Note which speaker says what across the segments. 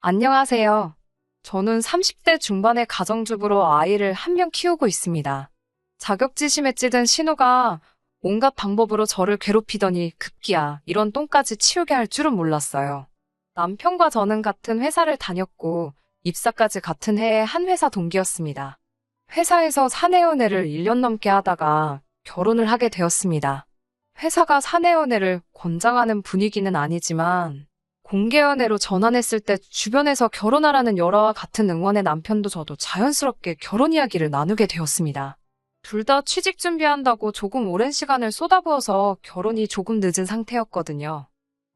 Speaker 1: 안녕하세요. 저는 30대 중반의 가정주부로 아이를 한 명 키우고 있습니다. 자격지심에 찌든 신우가 온갖 방법으로 저를 괴롭히더니 급기야 이런 똥까지 치우게 할 줄은 몰랐어요. 남편과 저는 같은 회사를 다녔고 입사까지 같은 해에 한 회사 동기였습니다. 회사에서 사내연애를 1년 넘게 하다가 결혼을 하게 되었습니다. 회사가 사내연애를 권장하는 분위기는 아니지만 공개연애로 전환했을 때 주변에서 결혼하라는 열화와 같은 응원에 남편도 저도 자연스럽게 결혼 이야기를 나누게 되었습니다. 둘 다 취직 준비한다고 조금 오랜 시간을 쏟아부어서 결혼이 조금 늦은 상태였거든요.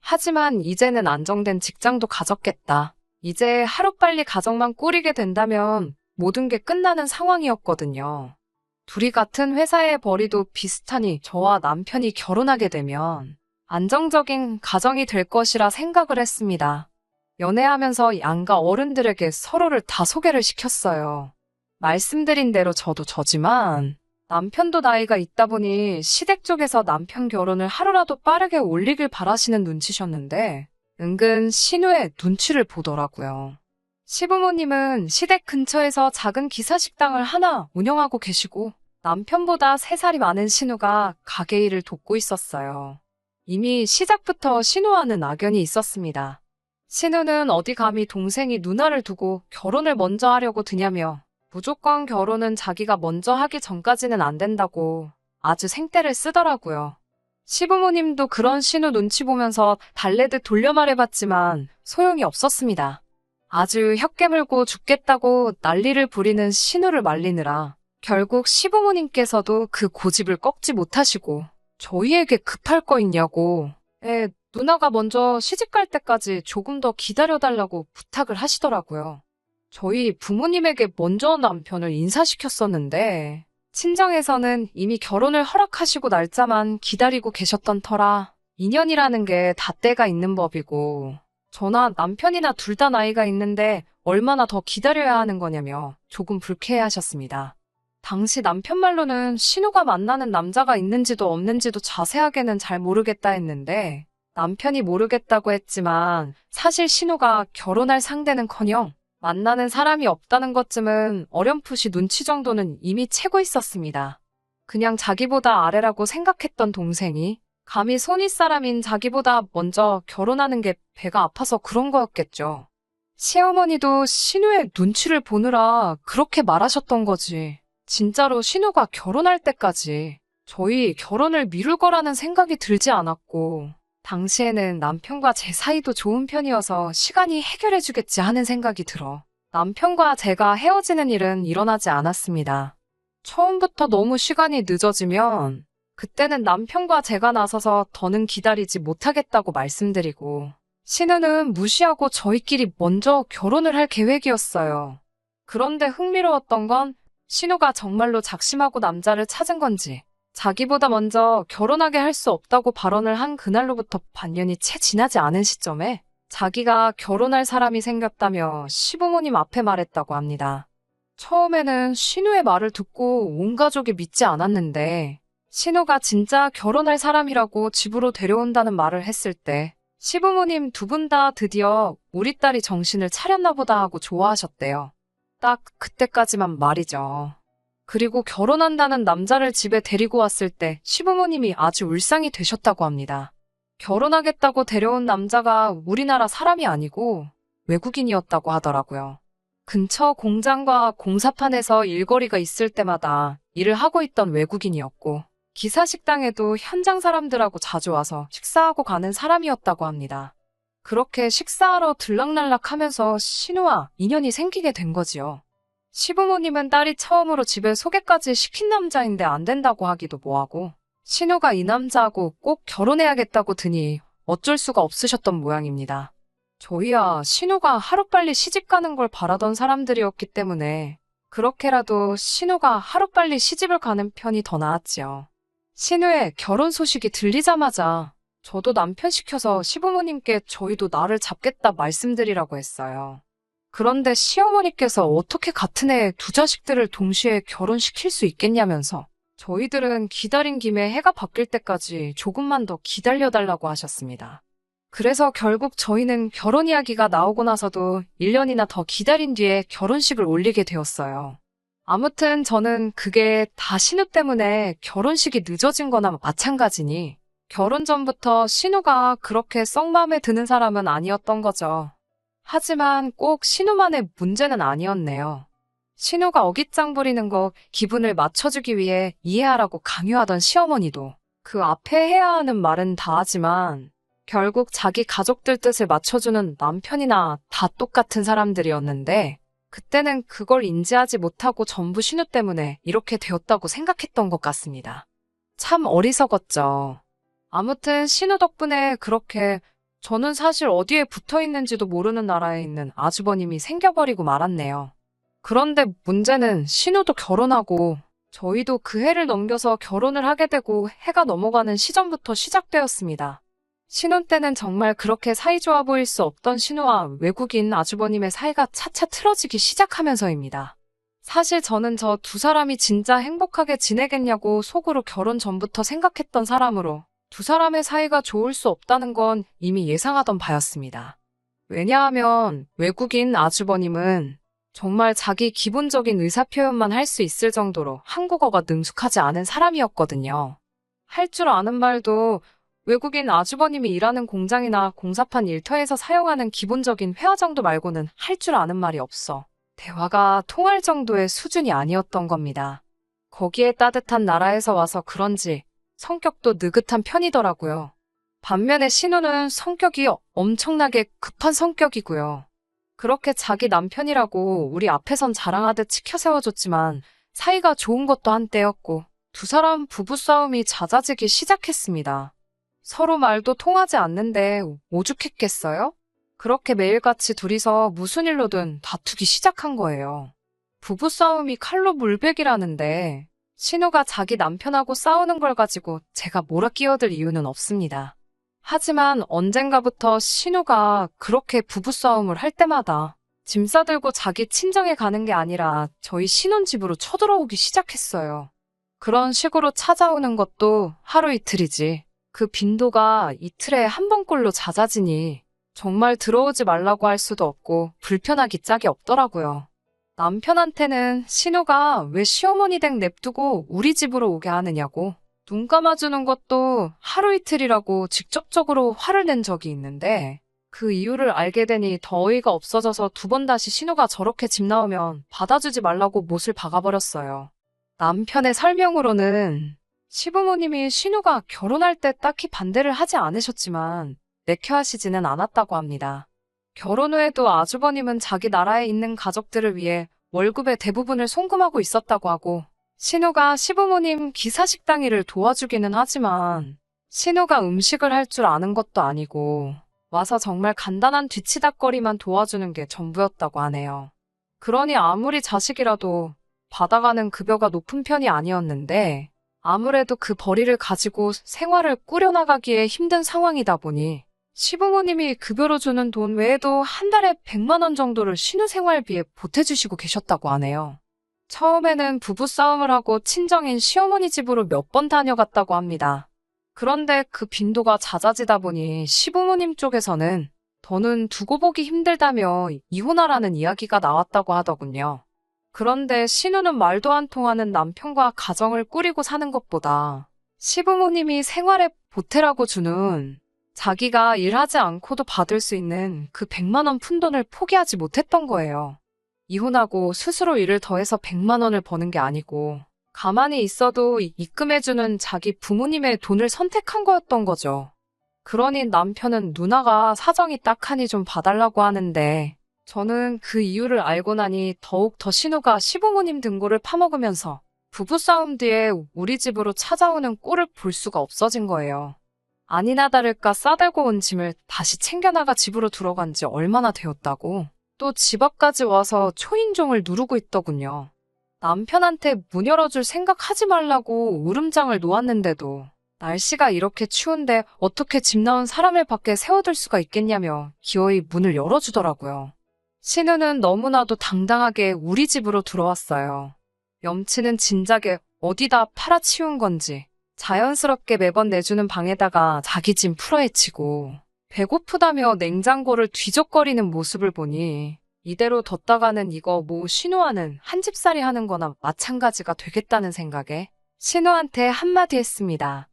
Speaker 1: 하지만 이제는 안정된 직장도 가졌겠다. 이제 하루빨리 가정만 꾸리게 된다면 모든 게 끝나는 상황이었거든요. 둘이 같은 회사의 벌이도 비슷하니 저와 남편이 결혼하게 되면 안정적인 가정이 될 것이라 생각을 했습니다. 연애하면서 양가 어른들에게 서로를 다 소개를 시켰어요. 말씀드린 대로 저도 저지만 남편도 나이가 있다 보니 시댁 쪽에서 남편 결혼을 하루라도 빠르게 올리길 바라시는 눈치셨는데 은근 신우의 눈치를 보더라고요. 시부모님은 시댁 근처에서 작은 기사식당을 하나 운영하고 계시고 남편보다 3살이 많은 신우가 가게 일을 돕고 있었어요. 이미 시작부터 신우와는 악연이 있었습니다. 신우는 어디 감히 동생이 누나를 두고 결혼을 먼저 하려고 드냐며 무조건 결혼은 자기가 먼저 하기 전까지는 안 된다고 아주 생떼를 쓰더라고요. 시부모님도 그런 신우 눈치 보면서 달래듯 돌려 말해봤지만 소용이 없었습니다. 아주 혀 깨물고 죽겠다고 난리를 부리는 신우를 말리느라 결국 시부모님께서도 그 고집을 꺾지 못하시고 저희에게 급할 거 있냐고 누나가 먼저 시집갈 때까지 조금 더 기다려달라고 부탁을 하시더라고요. 저희 부모님에게 먼저 남편을 인사시켰었는데 친정에서는 이미 결혼을 허락하시고 날짜만 기다리고 계셨던 터라 인연이라는 게 다 때가 있는 법이고 저나 남편이나 둘 다 나이가 있는데 얼마나 더 기다려야 하는 거냐며 조금 불쾌해하셨습니다. 당시 남편 말로는 신우가 만나는 남자가 있는지도 없는지도 자세하게는 잘 모르겠다 했는데 남편이 모르겠다고 했지만 사실 신우가 결혼할 상대는커녕 만나는 사람이 없다는 것쯤은 어렴풋이 눈치 정도는 이미 채고 있었습니다. 그냥 자기보다 아래라고 생각했던 동생이 감히 손윗사람인 자기보다 먼저 결혼하는 게 배가 아파서 그런 거였겠죠. 시어머니도 신우의 눈치를 보느라 그렇게 말하셨던 거지. 진짜로 신우가 결혼할 때까지 저희 결혼을 미룰 거라는 생각이 들지 않았고 당시에는 남편과 제 사이도 좋은 편이어서 시간이 해결해주겠지 하는 생각이 들어 남편과 제가 헤어지는 일은 일어나지 않았습니다. 처음부터 너무 시간이 늦어지면 그때는 남편과 제가 나서서 더는 기다리지 못하겠다고 말씀드리고 신우는 무시하고 저희끼리 먼저 결혼을 할 계획이었어요. 그런데 흥미로웠던 건 신우가 정말로 작심하고 남자를 찾은 건지 자기보다 먼저 결혼하게 할 수 없다고 발언을 한 그날로부터 반년이 채 지나지 않은 시점에 자기가 결혼할 사람이 생겼다며 시부모님 앞에 말했다고 합니다. 처음에는 신우의 말을 듣고 온 가족이 믿지 않았는데 신우가 진짜 결혼할 사람이라고 집으로 데려온다는 말을 했을 때 시부모님 두 분 다 드디어 우리 딸이 정신을 차렸나 보다 하고 좋아하셨대요. 딱 그때까지만 말이죠. 그리고 결혼한다는 남자를 집에 데리고 왔을 때 시부모님이 아주 울상이 되셨다고 합니다. 결혼하겠다고 데려온 남자가 우리나라 사람이 아니고 외국인이었다고 하더라고요. 근처 공장과 공사판에서 일거리가 있을 때마다 일을 하고 있던 외국인이었고 기사식당에도 현장 사람들하고 자주 와서 식사하고 가는 사람이었다고 합니다. 그렇게 식사하러 들락날락하면서 신우와 인연이 생기게 된 거지요. 시부모님은 딸이 처음으로 집에 소개까지 시킨 남자인데 안 된다고 하기도 뭐하고 신우가 이 남자하고 꼭 결혼해야겠다고 드니 어쩔 수가 없으셨던 모양입니다. 저희야 신우가 하루빨리 시집가는 걸 바라던 사람들이었기 때문에 그렇게라도 신우가 하루빨리 시집을 가는 편이 더 나았지요. 신우의 결혼 소식이 들리자마자 저도 남편 시켜서 시부모님께 저희도 날을 잡겠다 말씀드리라고 했어요. 그런데 시어머니께서 어떻게 같은 해에 두 자식들을 동시에 결혼시킬 수 있겠냐면서 저희들은 기다린 김에 해가 바뀔 때까지 조금만 더 기다려달라고 하셨습니다. 그래서 결국 저희는 결혼 이야기가 나오고 나서도 1년이나 더 기다린 뒤에 결혼식을 올리게 되었어요. 아무튼 저는 그게 다 신우 때문에 결혼식이 늦어진 거나 마찬가지니 결혼 전부터 신우가 그렇게 썩 마음에 드는 사람은 아니었던 거죠. 하지만 꼭 신우만의 문제는 아니었네요. 신우가 어깃장 부리는 거 기분을 맞춰주기 위해 이해하라고 강요하던 시어머니도 그 앞에 해야 하는 말은 다 하지만 결국 자기 가족들 뜻을 맞춰주는 남편이나 다 똑같은 사람들이었는데 그때는 그걸 인지하지 못하고 전부 신우 때문에 이렇게 되었다고 생각했던 것 같습니다. 참 어리석었죠. 아무튼 신우 덕분에 그렇게 저는 사실 어디에 붙어 있는지도 모르는 나라에 있는 아주버님이 생겨버리고 말았네요. 그런데 문제는 신우도 결혼하고 저희도 그 해를 넘겨서 결혼을 하게 되고 해가 넘어가는 시점부터 시작되었습니다. 신혼 때는 정말 그렇게 사이좋아 보일 수 없던 신우와 외국인 아주버님의 사이가 차차 틀어지기 시작하면서입니다. 사실 저는 저 두 사람이 진짜 행복하게 지내겠냐고 속으로 결혼 전부터 생각했던 사람으로 두 사람의 사이가 좋을 수 없다는 건 이미 예상하던 바였습니다. 왜냐하면 외국인 아주버님은 정말 자기 기본적인 의사표현만 할 수 있을 정도로 한국어가 능숙하지 않은 사람이었거든요. 할 줄 아는 말도 외국인 아주버님이 일하는 공장이나 공사판 일터에서 사용하는 기본적인 회화 정도 말고는 할 줄 아는 말이 없어 대화가 통할 정도의 수준이 아니었던 겁니다. 거기에 따뜻한 나라에서 와서 그런지 성격도 느긋한 편이더라고요. 반면에 신우는 성격이 엄청나게 급한 성격이고요. 그렇게 자기 남편이라고 우리 앞에선 자랑하듯 치켜 세워줬지만 사이가 좋은 것도 한때였고 두 사람 부부싸움이 잦아지기 시작했습니다. 서로 말도 통하지 않는데 오죽했겠어요? 그렇게 매일같이 둘이서 무슨 일로든 다투기 시작한 거예요. 부부싸움이 칼로 물베기라는데 신우가 자기 남편하고 싸우는 걸 가지고 제가 몰아 끼어들 이유는 없습니다. 하지만 언젠가부터 신우가 그렇게 부부싸움을 할 때마다 짐 싸들고 자기 친정에 가는 게 아니라 저희 신혼집으로 쳐들어오기 시작했어요. 그런 식으로 찾아오는 것도 하루 이틀이지. 그 빈도가 이틀에 한 번꼴로 잦아지니 정말 들어오지 말라고 할 수도 없고 불편하기 짝이 없더라고요. 남편한테는 신우가 왜 시어머니 댁 냅두고 우리 집으로 오게 하느냐고 눈 감아주는 것도 하루 이틀이라고 직접적으로 화를 낸 적이 있는데 그 이유를 알게 되니 더 어이가 없어져서 두 번 다시 신우가 저렇게 집 나오면 받아주지 말라고 못을 박아버렸어요. 남편의 설명으로는 시부모님이 신우가 결혼할 때 딱히 반대를 하지 않으셨지만 내켜하시지는 않았다고 합니다. 결혼 후에도 아주버님은 자기 나라에 있는 가족들을 위해 월급의 대부분을 송금하고 있었다고 하고 신우가 시부모님 기사식당 일을 도와주기는 하지만 신우가 음식을 할 줄 아는 것도 아니고 와서 정말 간단한 뒤치다꺼리만 도와주는 게 전부였다고 하네요. 그러니 아무리 자식이라도 받아가는 급여가 높은 편이 아니었는데 아무래도 그 벌이를 가지고 생활을 꾸려나가기에 힘든 상황이다 보니 시부모님이 급여로 주는 돈 외에도 한 달에 100만 원 정도를 신우 생활비에 보태주시고 계셨다고 하네요. 처음에는 부부싸움을 하고 친정인 시어머니 집으로 몇 번 다녀갔다고 합니다. 그런데 그 빈도가 잦아지다 보니 시부모님 쪽에서는 더는 두고 보기 힘들다며 이혼하라는 이야기가 나왔다고 하더군요. 그런데 신우는 말도 안 통하는 남편과 가정을 꾸리고 사는 것보다 시부모님이 생활에 보태라고 주는 자기가 일하지 않고도 받을 수 있는 그 100만 원 푼돈을 포기하지 못했던 거예요. 이혼하고 스스로 일을 더해서 100만 원을 버는 게 아니고 가만히 있어도 입금해주는 자기 부모님의 돈을 선택한 거였던 거죠. 그러니 남편은 누나가 사정이 딱하니 좀 봐달라고 하는데 저는 그 이유를 알고 나니 더욱 더 신우가 시부모님 등골을 파먹으면서 부부싸움 뒤에 우리 집으로 찾아오는 꼴을 볼 수가 없어진 거예요. 아니나 다를까 싸들고 온 짐을 다시 챙겨나가 집으로 들어간 지 얼마나 되었다고 또 집 앞까지 와서 초인종을 누르고 있더군요. 남편한테 문 열어줄 생각하지 말라고 울음장을 놓았는데도 날씨가 이렇게 추운데 어떻게 집 나온 사람을 밖에 세워둘 수가 있겠냐며 기어이 문을 열어주더라고요. 신우는 너무나도 당당하게 우리 집으로 들어왔어요. 염치는 진작에 어디다 팔아치운 건지 자연스럽게 매번 내주는 방에다가 자기 짐 풀어헤치고 배고프다며 냉장고를 뒤적거리는 모습을 보니 이대로 뒀다가는 이거 뭐 신우와는 한 집살이 하는 거나 마찬가지가 되겠다는 생각에 신우한테 한마디 했습니다.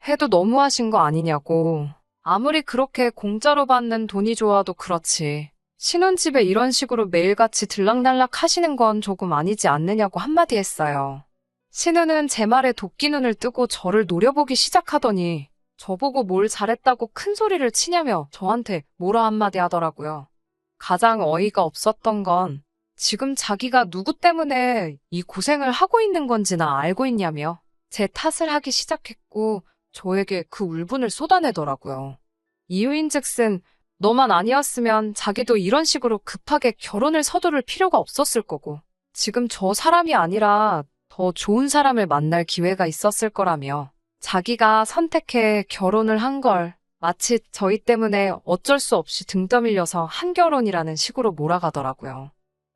Speaker 1: 해도 너무하신 거 아니냐고. 아무리 그렇게 공짜로 받는 돈이 좋아도 그렇지. 신혼집에 이런 식으로 매일같이 들락날락 하시는 건 조금 아니지 않느냐고 한마디 했어요. 신우는 제 말에 도끼눈을 뜨고 저를 노려보기 시작하더니 저보고 뭘 잘했다고 큰 소리를 치냐며 저한테 뭐라 한마디 하더라고요. 가장 어이가 없었던 건 지금 자기가 누구 때문에 이 고생을 하고 있는 건지나 알고 있냐며 제 탓을 하기 시작했고 저에게 그 울분을 쏟아내더라고요. 이유인즉슨 너만 아니었으면 자기도 이런 식으로 급하게 결혼을 서두를 필요가 없었을 거고 지금 저 사람이 아니라 더 좋은 사람을 만날 기회가 있었을 거라며 자기가 선택해 결혼을 한 걸 마치 저희 때문에 어쩔 수 없이 등 떠밀려서 한 결혼이라는 식으로 몰아가더라고요.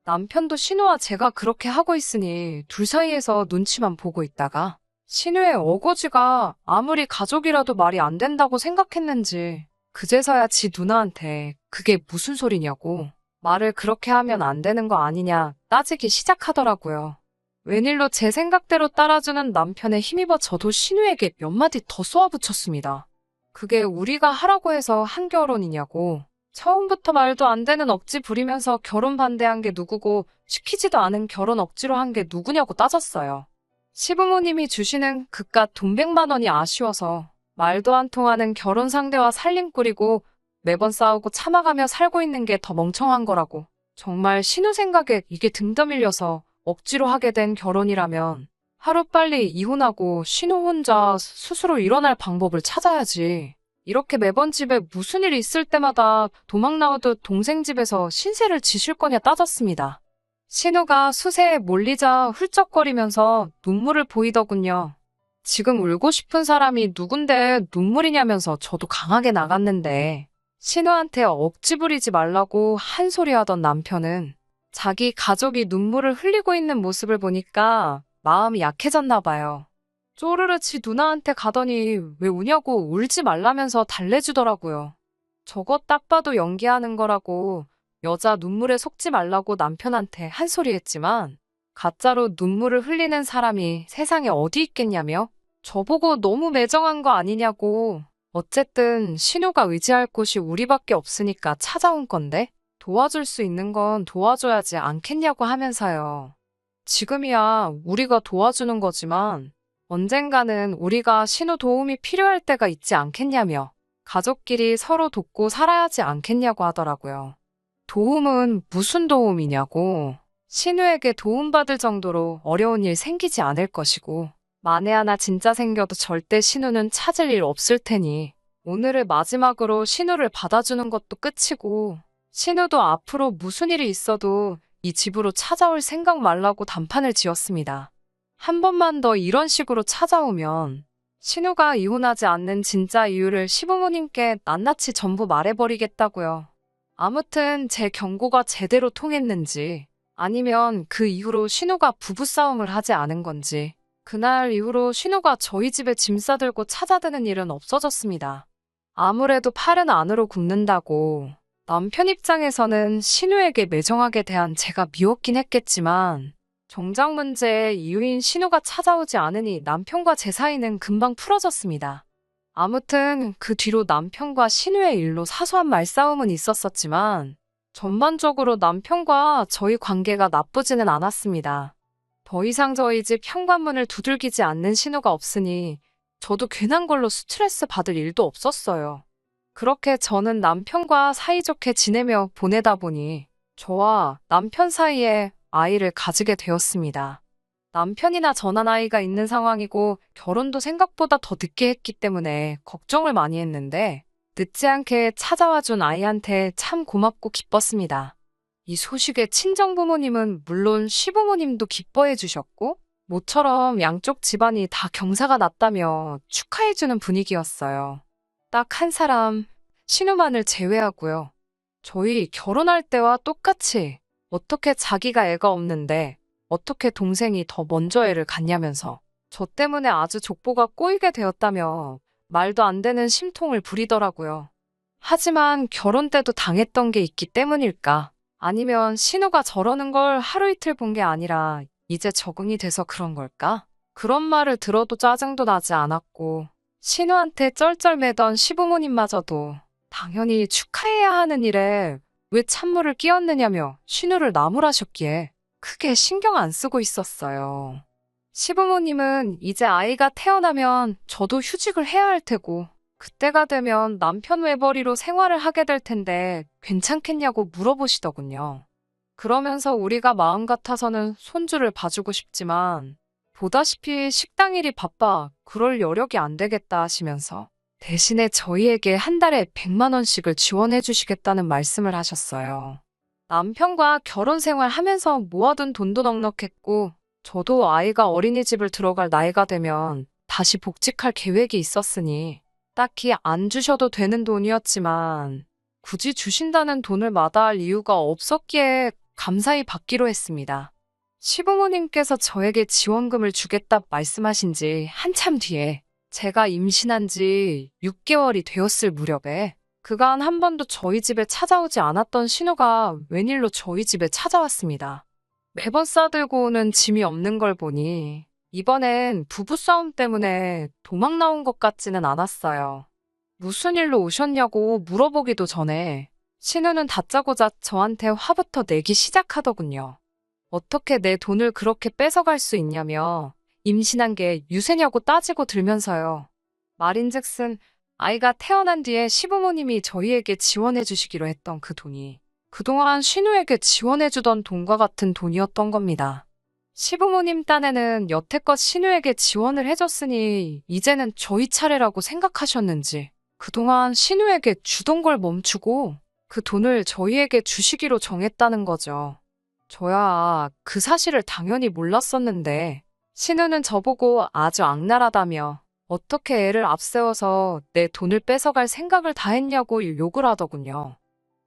Speaker 1: 남편도 신우와 제가 그렇게 하고 있으니 둘 사이에서 눈치만 보고 있다가 신우의 어거지가 아무리 가족이라도 말이 안 된다고 생각했는지 그제서야 지 누나한테 그게 무슨 소리냐고 말을 그렇게 하면 안 되는 거 아니냐 따지기 시작하더라고요. 웬일로 제 생각대로 따라주는 남편에 힘입어 저도 신우에게 몇 마디 더 쏘아붙였습니다. 그게 우리가 하라고 해서 한 결혼이냐고. 처음부터 말도 안 되는 억지 부리면서 결혼 반대한 게 누구고 시키지도 않은 결혼 억지로 한 게 누구냐고 따졌어요. 시부모님이 주시는 그깟 돈 100만 원이 아쉬워서 말도 안 통하는 결혼 상대와 살림꾼이고 매번 싸우고 참아가며 살고 있는 게 더 멍청한 거라고. 정말 신우 생각에 이게 등 떠밀려서 억지로 하게 된 결혼이라면 하루빨리 이혼하고 신우 혼자 스스로 일어날 방법을 찾아야지. 이렇게 매번 집에 무슨 일이 있을 때마다 도망 나오듯 동생 집에서 신세를 지실 거냐 따졌습니다. 신우가 수세에 몰리자 훌쩍거리면서 눈물을 보이더군요. 지금 울고 싶은 사람이 누군데 눈물이냐면서 저도 강하게 나갔는데 신우한테 억지 부리지 말라고 한 소리 하던 남편은 자기 가족이 눈물을 흘리고 있는 모습을 보니까 마음이 약해졌나 봐요. 쪼르르 지 누나한테 가더니 왜 우냐고 울지 말라면서 달래주더라고요. 저거 딱 봐도 연기하는 거라고 여자 눈물에 속지 말라고 남편한테 한 소리 했지만 가짜로 눈물을 흘리는 사람이 세상에 어디 있겠냐며 저보고 너무 매정한 거 아니냐고. 어쨌든 신우가 의지할 곳이 우리밖에 없으니까 찾아온 건데 도와줄 수 있는 건 도와줘야지 않겠냐고 하면서요. 지금이야 우리가 도와주는 거지만 언젠가는 우리가 신우 도움이 필요할 때가 있지 않겠냐며 가족끼리 서로 돕고 살아야지 않겠냐고 하더라고요. 도움은 무슨 도움이냐고. 신우에게 도움받을 정도로 어려운 일 생기지 않을 것이고 만에 하나 진짜 생겨도 절대 신우는 찾을 일 없을 테니 오늘을 마지막으로 신우를 받아주는 것도 끝이고 신우도 앞으로 무슨 일이 있어도 이 집으로 찾아올 생각 말라고 단판을 지었습니다. 한 번만 더 이런 식으로 찾아오면 신우가 이혼하지 않는 진짜 이유를 시부모님께 낱낱이 전부 말해버리겠다고요. 아무튼 제 경고가 제대로 통했는지 아니면 그 이후로 신우가 부부싸움을 하지 않은 건지 그날 이후로 신우가 저희 집에 짐 싸들고 찾아드는 일은 없어졌습니다. 아무래도 팔은 안으로 굽는다고 남편 입장에서는 신우에게 매정하게 대한 제가 미웠긴 했겠지만 정작 문제의 이유인 신우가 찾아오지 않으니 남편과 제 사이는 금방 풀어졌습니다. 아무튼 그 뒤로 남편과 신우의 일로 사소한 말싸움은 있었었지만 전반적으로 남편과 저희 관계가 나쁘지는 않았습니다. 더 이상 저희 집 현관문을 두들기지 않는 신우가 없으니 저도 괜한 걸로 스트레스 받을 일도 없었어요. 그렇게 저는 남편과 사이좋게 지내며 보내다 보니 저와 남편 사이에 아이를 가지게 되었습니다. 남편이나 저나 나이가 있는 상황이고 결혼도 생각보다 더 늦게 했기 때문에 걱정을 많이 했는데 늦지 않게 찾아와준 아이한테 참 고맙고 기뻤습니다. 이 소식에 친정부모님은 물론 시부모님도 기뻐해 주셨고 모처럼 양쪽 집안이 다 경사가 났다며 축하해주는 분위기였어요. 딱 한 사람, 신우만을 제외하고요. 저희 결혼할 때와 똑같이 어떻게 자기가 애가 없는데 어떻게 동생이 더 먼저 애를 갖냐면서 저 때문에 아주 족보가 꼬이게 되었다며 말도 안 되는 심통을 부리더라고요. 하지만 결혼 때도 당했던 게 있기 때문일까? 아니면 신우가 저러는 걸 하루 이틀 본 게 아니라 이제 적응이 돼서 그런 걸까? 그런 말을 들어도 짜증도 나지 않았고 신우한테 쩔쩔매던 시부모님마저도 당연히 축하해야 하는 일에 왜 찬물을 끼얹느냐며 신우를 나무라셨기에 크게 신경 안 쓰고 있었어요. 시부모님은 이제 아이가 태어나면 저도 휴직을 해야 할 테고 그때가 되면 남편 외벌이로 생활을 하게 될 텐데 괜찮겠냐고 물어보시더군요. 그러면서 우리가 마음 같아서는 손주를 봐주고 싶지만 보다시피 식당 일이 바빠 그럴 여력이 안 되겠다 하시면서 대신에 저희에게 한 달에 100만 원씩을 지원해 주시겠다는 말씀을 하셨어요. 남편과 결혼 생활 하면서 모아둔 돈도 넉넉했고 저도 아이가 어린이집을 들어갈 나이가 되면 다시 복직할 계획이 있었으니 딱히 안 주셔도 되는 돈이었지만 굳이 주신다는 돈을 마다할 이유가 없었기에 감사히 받기로 했습니다. 시부모님께서 저에게 지원금을 주겠다 말씀하신 지 한참 뒤에 제가 임신한 지 6개월이 되었을 무렵에 그간 한 번도 저희 집에 찾아오지 않았던 신우가 웬일로 저희 집에 찾아왔습니다. 매번 싸들고 오는 짐이 없는 걸 보니 이번엔 부부싸움 때문에 도망 나온 것 같지는 않았어요. 무슨 일로 오셨냐고 물어보기도 전에 신우는 다짜고짜 저한테 화부터 내기 시작하더군요. 어떻게 내 돈을 그렇게 뺏어갈 수 있냐며 임신한 게 유세냐고 따지고 들면서요. 말인즉슨 아이가 태어난 뒤에 시부모님이 저희에게 지원해 주시기로 했던 그 돈이 그동안 신우에게 지원해 주던 돈과 같은 돈이었던 겁니다. 시부모님 딴에는 여태껏 신우에게 지원을 해줬으니 이제는 저희 차례라고 생각하셨는지 그동안 신우에게 주던 걸 멈추고 그 돈을 저희에게 주시기로 정했다는 거죠. 저야 그 사실을 당연히 몰랐었는데 신우는 저보고 아주 악랄하다며 어떻게 애를 앞세워서 내 돈을 뺏어갈 생각을 다 했냐고 욕을 하더군요.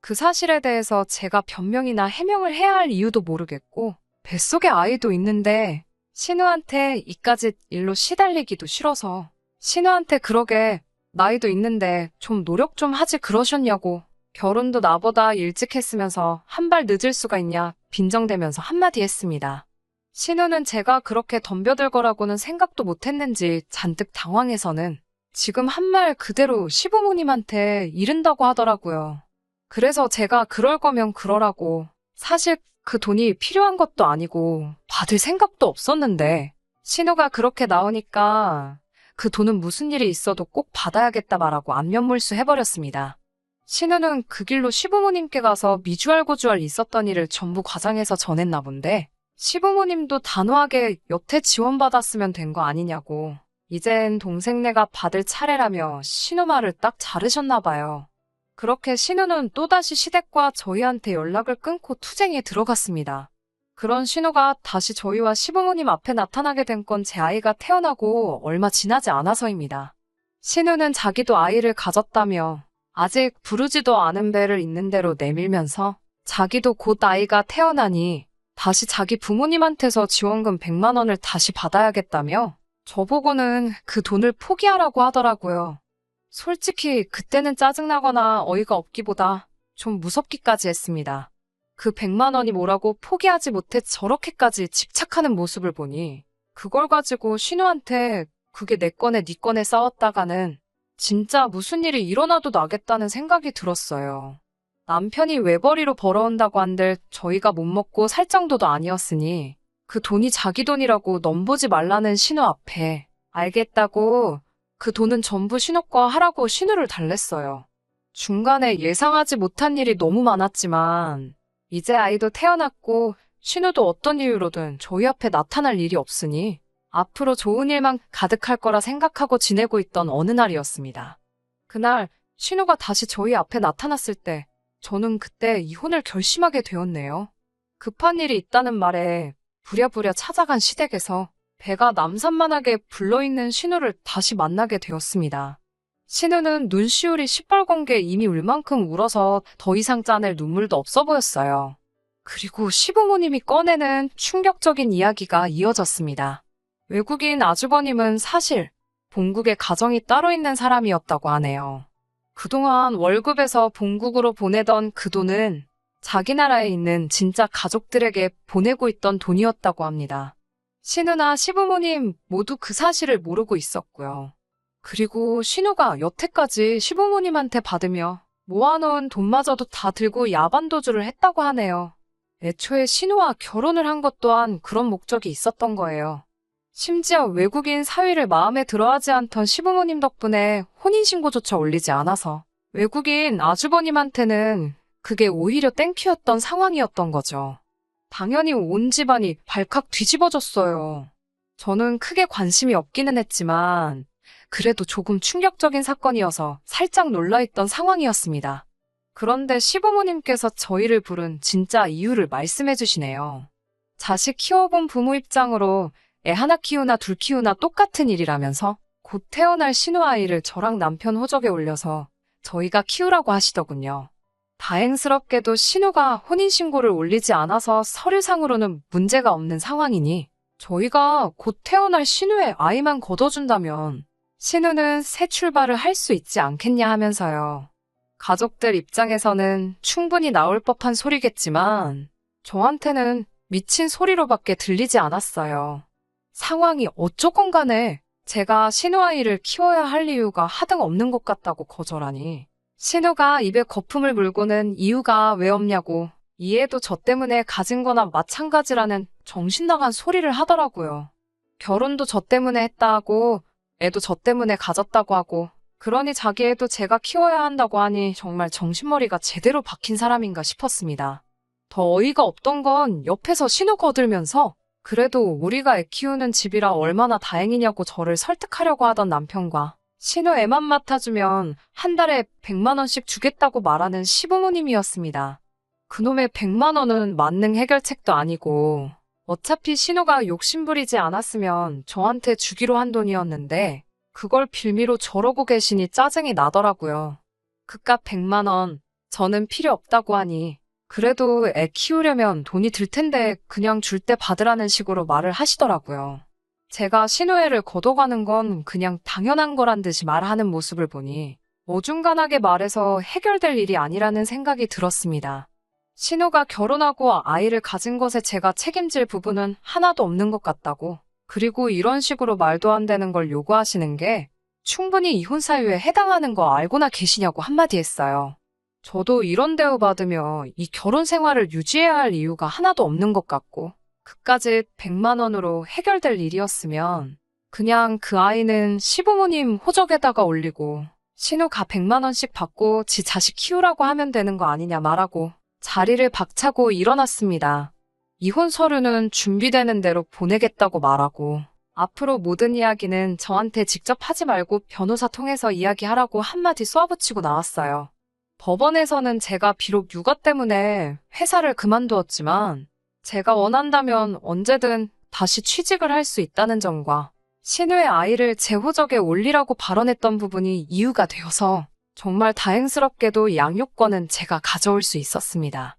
Speaker 1: 그 사실에 대해서 제가 변명이나 해명을 해야 할 이유도 모르겠고 뱃속에 아이도 있는데 신우한테 이까짓 일로 시달리기도 싫어서 신우한테 그러게 나이도 있는데 좀 노력 좀 하지 그러셨냐고 결혼도 나보다 일찍 했으면서 한 발 늦을 수가 있냐 빈정대면서 한마디 했습니다. 신우는 제가 그렇게 덤벼들 거라고는 생각도 못했는지 잔뜩 당황해서는 지금 한 말 그대로 시부모님한테 이른다고 하더라고요. 그래서 제가 그럴 거면 그러라고 사실 그 돈이 필요한 것도 아니고 받을 생각도 없었는데 신우가 그렇게 나오니까 그 돈은 무슨 일이 있어도 꼭 받아야겠다 말하고 안면몰수 해버렸습니다. 신우는 그 길로 시부모님께 가서 미주알고주알 있었던 일을 전부 과장해서 전했나 본데 시부모님도 단호하게 여태 지원받았으면 된 거 아니냐고 이젠 동생네가 받을 차례라며 신우 말을 딱 자르셨나 봐요. 그렇게 신우는 또다시 시댁과 저희한테 연락을 끊고 투쟁에 들어갔습니다. 그런 신우가 다시 저희와 시부모님 앞에 나타나게 된 건 제 아이가 태어나고 얼마 지나지 않아서입니다. 신우는 자기도 아이를 가졌다며 아직 부르지도 않은 배를 있는 대로 내밀면서 자기도 곧 아이가 태어나니 다시 자기 부모님한테서 지원금 100만 원을 다시 받아야겠다며 저보고는 그 돈을 포기하라고 하더라고요. 솔직히 그때는 짜증나거나 어이가 없기보다 좀 무섭기까지 했습니다. 그 100만 원이 뭐라고 포기하지 못해 저렇게까지 집착하는 모습을 보니 그걸 가지고 신우한테 그게 내 거네 네 거네 싸웠다가는 진짜 무슨 일이 일어나도 나겠다는 생각이 들었어요. 남편이 외벌이로 벌어온다고 한들 저희가 못 먹고 살 정도도 아니었으니 그 돈이 자기 돈이라고 넘보지 말라는 신우 앞에 알겠다고 그 돈은 전부 신우 거 하라고 신우를 달랬어요. 중간에 예상하지 못한 일이 너무 많았지만 이제 아이도 태어났고 신우도 어떤 이유로든 저희 앞에 나타날 일이 없으니 앞으로 좋은 일만 가득할 거라 생각하고 지내고 있던 어느 날이었습니다. 그날 신우가 다시 저희 앞에 나타났을 때 저는 그때 이혼을 결심하게 되었네요. 급한 일이 있다는 말에 부랴부랴 찾아간 시댁에서 배가 남산만하게 불러있는 신우를 다시 만나게 되었습니다. 신우는 눈시울이 시뻘건 게 이미 울 만큼 울어서 더 이상 짜낼 눈물도 없어 보였어요. 그리고 시부모님이 꺼내는 충격적인 이야기가 이어졌습니다. 외국인 아주버님은 사실 본국에 가정이 따로 있는 사람이었다고 하네요. 그동안 월급에서 본국으로 보내던 그 돈은 자기 나라에 있는 진짜 가족들에게 보내고 있던 돈이었다고 합니다. 신우나 시부모님 모두 그 사실을 모르고 있었고요. 그리고 신우가 여태까지 시부모님한테 받으며 모아놓은 돈마저도 다 들고 야반도주를 했다고 하네요. 애초에 신우와 결혼을 한 것 또한 그런 목적이 있었던 거예요. 심지어 외국인 사위를 마음에 들어하지 않던 시부모님 덕분에 혼인신고조차 올리지 않아서 외국인 아주버님한테는 그게 오히려 땡큐였던 상황이었던 거죠. 당연히 온 집안이 발칵 뒤집어졌어요. 저는 크게 관심이 없기는 했지만 그래도 조금 충격적인 사건이어서 살짝 놀라있던 상황이었습니다. 그런데 시부모님께서 저희를 부른 진짜 이유를 말씀해 주시네요. 자식 키워본 부모 입장으로 애 하나 키우나 둘 키우나 똑같은 일이라면서 곧 태어날 신우아이를 저랑 남편 호적에 올려서 저희가 키우라고 하시더군요. 다행스럽게도 신우가 혼인신고를 올리지 않아서 서류상으로는 문제가 없는 상황이니 저희가 곧 태어날 신우의 아이만 거둬준다면 신우는 새 출발을 할 수 있지 않겠냐 하면서요. 가족들 입장에서는 충분히 나올 법한 소리겠지만 저한테는 미친 소리로밖에 들리지 않았어요. 상황이 어쩌건 간에 제가 신우아이를 키워야 할 이유가 하등 없는 것 같다고 거절하니 신우가 입에 거품을 물고는 이유가 왜 없냐고 이해도 저 때문에 가진 거나 마찬가지라는 정신나간 소리를 하더라고요. 결혼도 저 때문에 했다 하고 애도 저 때문에 가졌다고 하고 그러니 자기 애도 제가 키워야 한다고 하니 정말 정신머리가 제대로 박힌 사람인가 싶었습니다. 더 어이가 없던 건 옆에서 신우 거들면서 그래도 우리가 애 키우는 집이라 얼마나 다행이냐고 저를 설득하려고 하던 남편과 신우 애만 맡아주면 한 달에 100만 원씩 주겠다고 말하는 시부모님이었습니다. 그놈의 100만 원은 만능 해결책도 아니고 어차피 신우가 욕심부리지 않았으면 저한테 주기로 한 돈이었는데 그걸 빌미로 저러고 계시니 짜증이 나더라고요. 그깟 100만 원 저는 필요 없다고 하니 그래도 애 키우려면 돈이 들 텐데 그냥 줄 때 받으라는 식으로 말을 하시더라고요. 제가 신우애를 거둬가는 건 그냥 당연한 거란 듯이 말하는 모습을 보니 어중간하게 말해서 해결될 일이 아니라는 생각이 들었습니다. 신우가 결혼하고 아이를 가진 것에 제가 책임질 부분은 하나도 없는 것 같다고, 그리고 이런 식으로 말도 안 되는 걸 요구하시는 게 충분히 이혼 사유에 해당하는 거 알고나 계시냐고 한마디 했어요. 저도 이런 대우 받으며 이 결혼 생활을 유지해야 할 이유가 하나도 없는 것 같고 그까짓 100만 원으로 해결될 일이었으면 그냥 그 아이는 시부모님 호적에다가 올리고 신우가 100만 원씩 받고 지 자식 키우라고 하면 되는 거 아니냐 말하고 자리를 박차고 일어났습니다. 이혼 서류는 준비되는 대로 보내겠다고 말하고 앞으로 모든 이야기는 저한테 직접 하지 말고 변호사 통해서 이야기하라고 한마디 쏘아붙이고 나왔어요. 법원에서는 제가 비록 육아 때문에 회사를 그만두었지만 제가 원한다면 언제든 다시 취직을 할 수 있다는 점과 신우의 아이를 제 호적에 올리라고 발언했던 부분이 이유가 되어서 정말 다행스럽게도 양육권은 제가 가져올 수 있었습니다.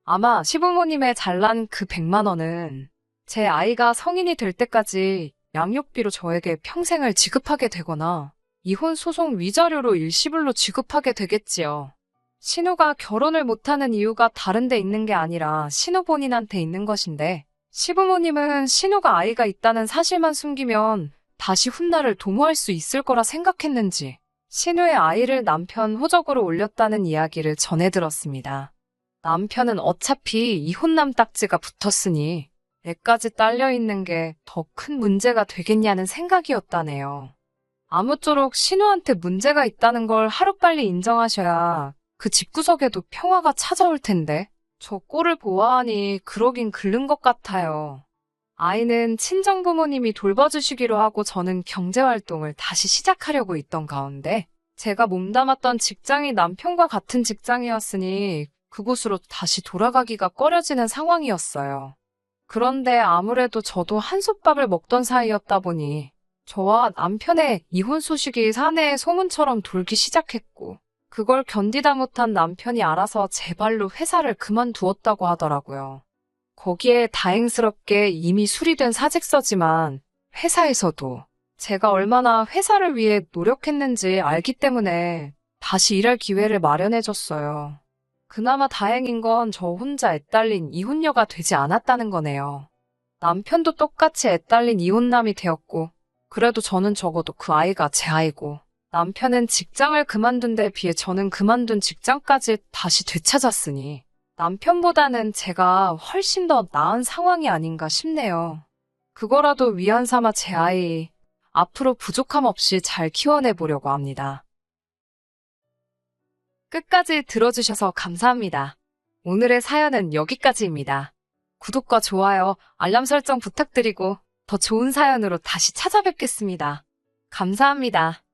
Speaker 1: 아마 시부모님의 잘난 그 100만 원은 제 아이가 성인이 될 때까지 양육비로 저에게 평생을 지급하게 되거나 이혼 소송 위자료로 일시불로 지급하게 되겠지요. 신우가 결혼을 못하는 이유가 다른 데 있는 게 아니라 신우 본인한테 있는 것인데 시부모님은 신우가 아이가 있다는 사실만 숨기면 다시 훗날을 도모할 수 있을 거라 생각했는지 신우의 아이를 남편 호적으로 올렸다는 이야기를 전해 들었습니다. 남편은 어차피 이혼남 딱지가 붙었으니 애까지 딸려있는 게 더 큰 문제가 되겠냐는 생각이었다네요. 아무쪼록 신우한테 문제가 있다는 걸 하루빨리 인정하셔야 그 집구석에도 평화가 찾아올 텐데 저 꼴을 보아하니 그러긴 글른 것 같아요. 아이는 친정부모님이 돌봐주시기로 하고 저는 경제활동을 다시 시작하려고 있던 가운데 제가 몸담았던 직장이 남편과 같은 직장이었으니 그곳으로 다시 돌아가기가 꺼려지는 상황이었어요. 그런데 아무래도 저도 한솥밥을 먹던 사이였다 보니 저와 남편의 이혼 소식이 사내의 소문처럼 돌기 시작했고 그걸 견디다 못한 남편이 알아서 제 발로 회사를 그만두었다고 하더라고요. 거기에 다행스럽게 이미 수리된 사직서지만 회사에서도 제가 얼마나 회사를 위해 노력했는지 알기 때문에 다시 일할 기회를 마련해줬어요. 그나마 다행인 건 저 혼자 애딸린 이혼녀가 되지 않았다는 거네요. 남편도 똑같이 애딸린 이혼남이 되었고, 그래도 저는 적어도 그 아이가 제 아이고, 남편은 직장을 그만둔 데 비해 저는 그만둔 직장까지 다시 되찾았으니, 남편보다는 제가 훨씬 더 나은 상황이 아닌가 싶네요. 그거라도 위안 삼아 제 아이, 앞으로 부족함 없이 잘 키워내 보려고 합니다. 끝까지 들어주셔서 감사합니다. 오늘의 사연은 여기까지입니다. 구독과 좋아요, 알람 설정 부탁드리고 더 좋은 사연으로 다시 찾아뵙겠습니다. 감사합니다.